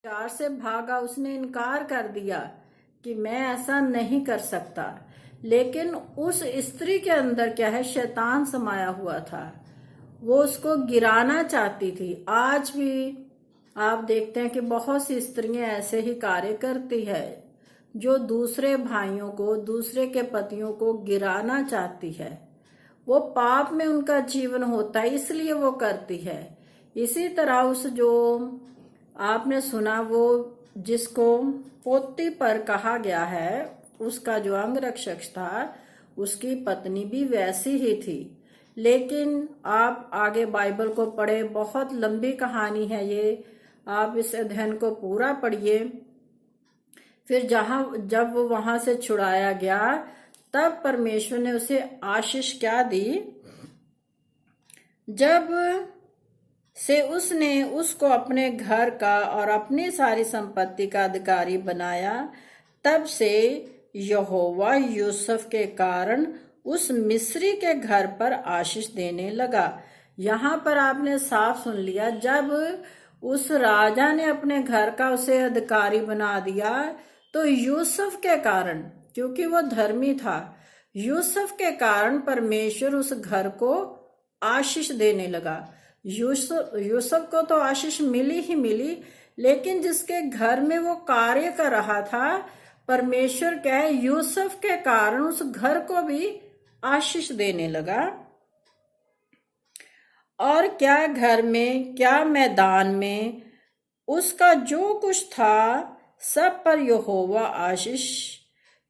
प्यार से भागा, उसने इनकार कर दिया कि मैं ऐसा नहीं कर सकता। लेकिन उस स्त्री के अंदर क्या है, शैतान समाया हुआ था। वो उसको गिराना चाहती थी। आज भी आप देखते हैं कि बहुत सी स्त्रियां ऐसे ही कार्य करती है, जो दूसरे भाइयों को, दूसरे के पतियों को गिराना चाहती है। वो पाप में उनका जीवन होता है, इसलिए वो करती है। इसी तरह उस जो आपने सुना, वो जिसको पोती पर कहा गया है, उसका जो अंग रक्षक था, उसकी पत्नी भी वैसी ही थी। लेकिन आप आगे बाइबल को पढ़े, बहुत लंबी कहानी है ये, आप इस अध्ययन को पूरा पढ़िए। फिर जब वो वहां से छुड़ाया गया, तब परमेश्वर ने उसे आशीष क्या दी, जब से उसने उसको अपने घर का और अपनी सारी संपत्ति का अधिकारी बनाया। तब से यहोवा यूसुफ के कारण उस मिस्री के घर पर आशीष देने लगा। यहाँ पर आपने साफ सुन लिया, जब उस राजा ने अपने घर का उसे अधिकारी बना दिया, तो यूसुफ के कारण, क्योंकि वो धर्मी था, यूसुफ के कारण परमेश्वर उस घर को आशीष देने लगा। यूसुफ को तो आशीष मिली ही मिली, लेकिन जिसके घर में वो कार्य कर रहा था, परमेश्वर क्या है, यूसुफ के कारण उस घर को भी आशीष देने लगा। और क्या घर में, क्या मैदान में, उसका जो कुछ था सब पर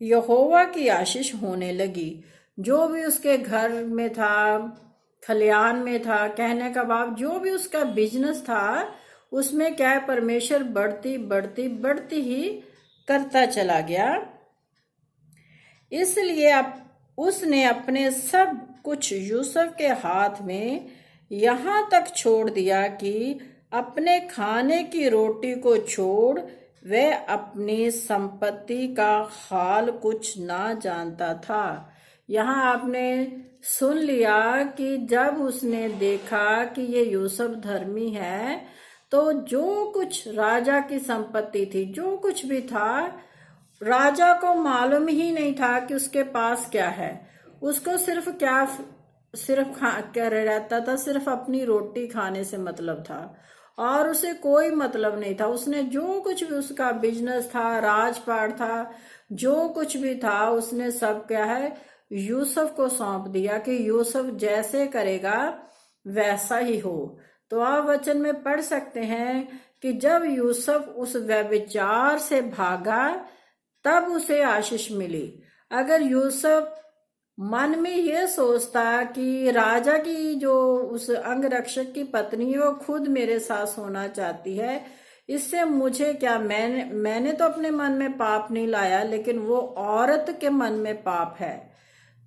यहोवा की आशीष होने लगी। जो भी उसके घर में था, खलियान में था, कहने का भाव जो भी उसका बिजनेस था, उसमें क्या है, परमेश्वर बढ़ती बढ़ती बढ़ती ही करता चला गया। इसलिए अब उसने अपने सब कुछ यूसुफ के हाथ में यहाँ तक छोड़ दिया कि अपने खाने की रोटी को छोड़ वह अपनी संपत्ति का हाल कुछ ना जानता था। यहाँ आपने सुन लिया कि जब उसने देखा कि ये यूसुफ धर्मी है, तो जो कुछ राजा की संपत्ति थी, जो कुछ भी था, राजा को मालूम ही नहीं था कि उसके पास क्या है। उसको सिर्फ क्या रहता था, सिर्फ अपनी रोटी खाने से मतलब था, और उसे कोई मतलब नहीं था। उसने जो कुछ भी, उसका बिजनेस था, राजपाट था, जो कुछ भी था, उसने सब क्या है, यूसुफ को सौंप दिया कि यूसुफ जैसे करेगा वैसा ही हो। तो आप वचन में पढ़ सकते हैं कि जब यूसुफ उस व्यभिचार से भागा, तब उसे आशीष मिली। अगर यूसुफ मन में ये सोचता कि राजा की जो उस अंग रक्षक की पत्नी है, वो खुद मेरे साथ सोना चाहती है, इससे मुझे क्या, मैंने तो अपने मन में पाप नहीं लाया, लेकिन वो औरत के मन में पाप है,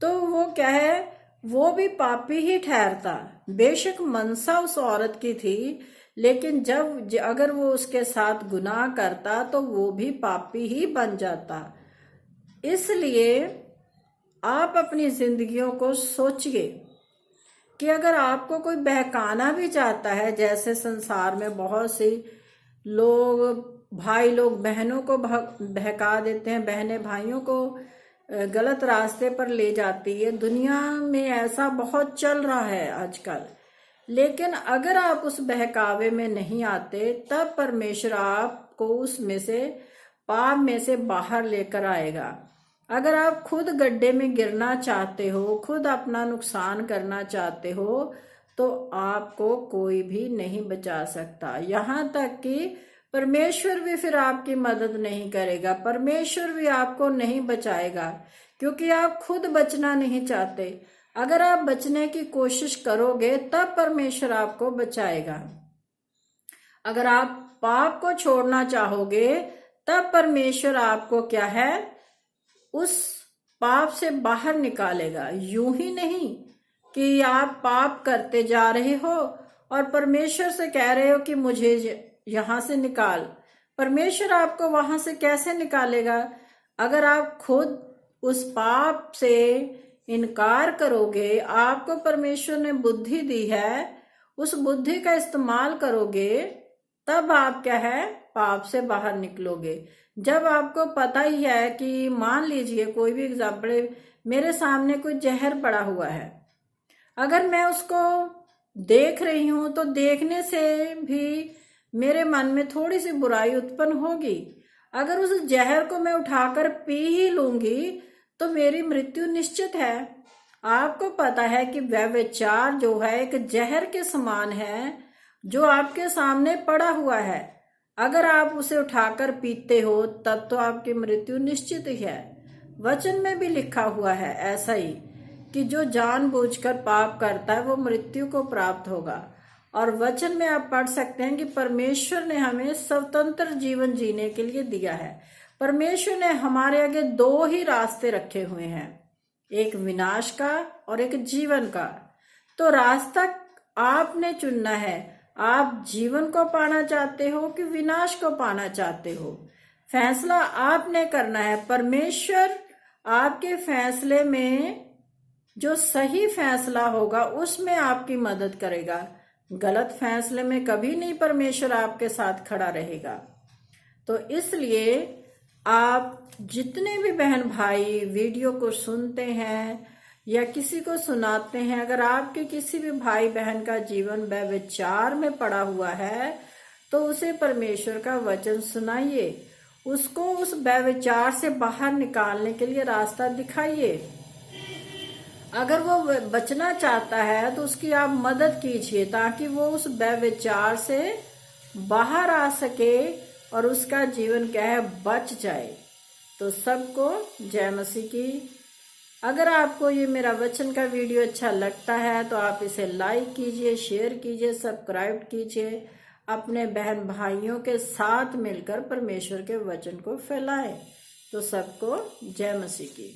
तो वो क्या है, वो भी पापी ही ठहरता। बेशक मनसा उस औरत की थी, लेकिन अगर वो उसके साथ गुनाह करता, तो वो भी पापी ही बन जाता। इसलिए आप अपनी जिंदगियों को सोचिए कि अगर आपको कोई बहकाना भी चाहता है, जैसे संसार में बहुत सी लोग, भाई लोग बहनों को बहका देते हैं, बहनें भाइयों को गलत रास्ते पर ले जाती है, दुनिया में ऐसा बहुत चल रहा है आजकल। लेकिन अगर आप उस बहकावे में नहीं आते, तब परमेश्वर आपको उसमें से, पाप में से बाहर लेकर आएगा। अगर आप खुद गड्ढे में गिरना चाहते हो, खुद अपना नुकसान करना चाहते हो, तो आपको कोई भी नहीं बचा सकता। यहाँ तक कि परमेश्वर भी फिर आपकी मदद नहीं करेगा, परमेश्वर भी आपको नहीं बचाएगा, क्योंकि आप खुद बचना नहीं चाहते। अगर आप बचने की कोशिश करोगे, तब परमेश्वर आपको बचाएगा। अगर आप पाप को छोड़ना चाहोगे, तब परमेश्वर आपको क्या है, उस पाप से बाहर निकालेगा। यूं ही नहीं कि आप पाप करते जा रहे हो और परमेश्वर से कह रहे हो कि मुझे यहां से निकाल। परमेश्वर आपको वहां से कैसे निकालेगा? अगर आप खुद उस पाप से इनकार करोगे, आपको परमेश्वर ने बुद्धि दी है, उस बुद्धि का इस्तेमाल करोगे, तब आप क्या है, पाप से बाहर निकलोगे। जब आपको पता ही है कि मान लीजिए कोई भी एग्जाम्पल, मेरे सामने कोई जहर पड़ा हुआ है, अगर मैं उसको देख रही हूं तो देखने से भी मेरे मन में थोड़ी सी बुराई उत्पन्न होगी। अगर उस जहर को मैं उठाकर पी ही लूंगी तो मेरी मृत्यु निश्चित है। आपको पता है कि व्यभिचार जो है एक जहर के समान है जो आपके सामने पड़ा हुआ है। अगर आप उसे उठाकर पीते हो तब तो आपकी मृत्यु निश्चित ही है। वचन में भी लिखा हुआ है ऐसा ही कि जो जानबूझकर पाप करता है वो मृत्यु को प्राप्त होगा। और वचन में आप पढ़ सकते हैं कि परमेश्वर ने हमें स्वतंत्र जीवन जीने के लिए दिया है। परमेश्वर ने हमारे आगे दो ही रास्ते रखे हुए हैं, एक विनाश का और एक जीवन का। तो रास्ता आपने चुनना है। आप जीवन को पाना चाहते हो कि विनाश को पाना चाहते हो, फैसला आपने करना है। परमेश्वर आपके फैसले में जो सही फैसला होगा उसमें आपकी मदद करेगा। गलत फैसले में कभी नहीं परमेश्वर आपके साथ खड़ा रहेगा। तो इसलिए आप जितने भी बहन भाई वीडियो को सुनते हैं या किसी को सुनाते हैं, अगर आपके किसी भी भाई बहन का जीवन व्यभिचार में पड़ा हुआ है तो उसे परमेश्वर का वचन सुनाइए, उसको उस व्यभिचार से बाहर निकालने के लिए रास्ता दिखाइए। अगर वो बचना चाहता है तो उसकी आप मदद कीजिए ताकि वो उस व्यभिचार से बाहर आ सके और उसका जीवन क्या है, बच जाए। तो सबको जय मसीह की। अगर आपको ये मेरा वचन का वीडियो अच्छा लगता है तो आप इसे लाइक कीजिए, शेयर कीजिए, सब्सक्राइब कीजिए, अपने बहन भाइयों के साथ मिलकर परमेश्वर के वचन को फैलाएं। तो सबको जय मसीह की।